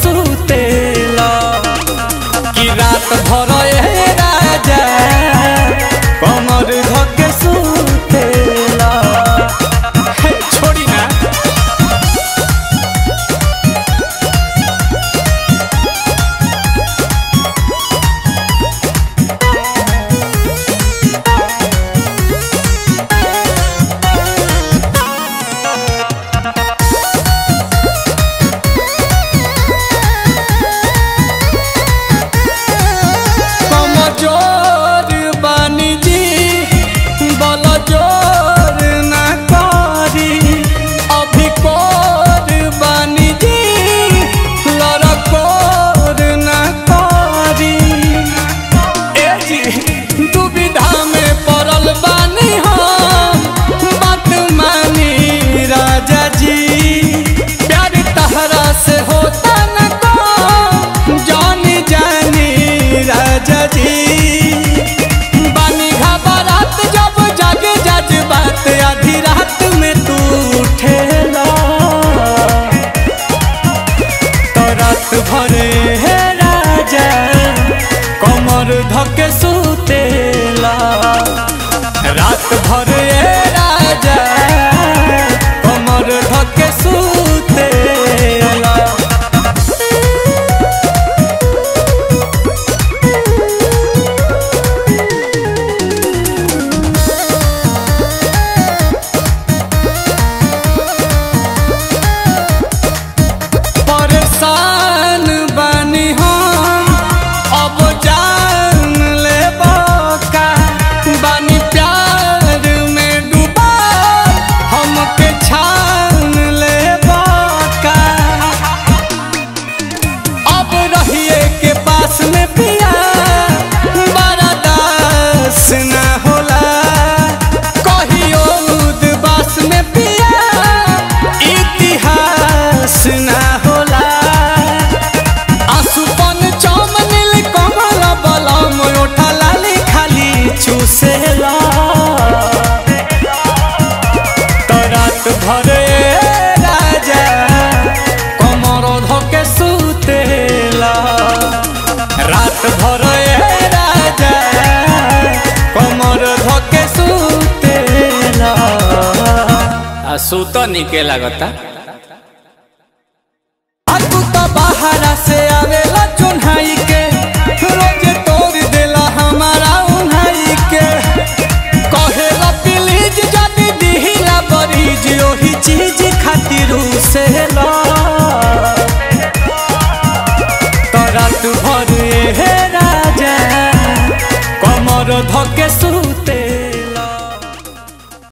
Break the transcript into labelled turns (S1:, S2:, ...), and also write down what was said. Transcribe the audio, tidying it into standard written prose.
S1: सुतेला कि रात भर राजा कमर धके सुतेला। छोड़ी ना धके सुतेला रात भर राजा कमर धके सुतेला। परेशान बानी हम अब में पिया बड़ा दास न होला कहियो उदबास में पिया इतिहास न होला। आसुपन चम नील कमल बलम ओठा लाली खाली चूसेला तो रात भर राजा कमर धके सुतेला रात भर राजा कमर धके सुतेला। सुत निके लागता तू तो बाहरा से आवेला चुन्हाई के रोज तोड़ देला हमारा उन्हाई के कहेला प्लीज जदी दिहिला बरीज ओही चीज खातिर से ला तो रात भर राजा कमर धके सुते।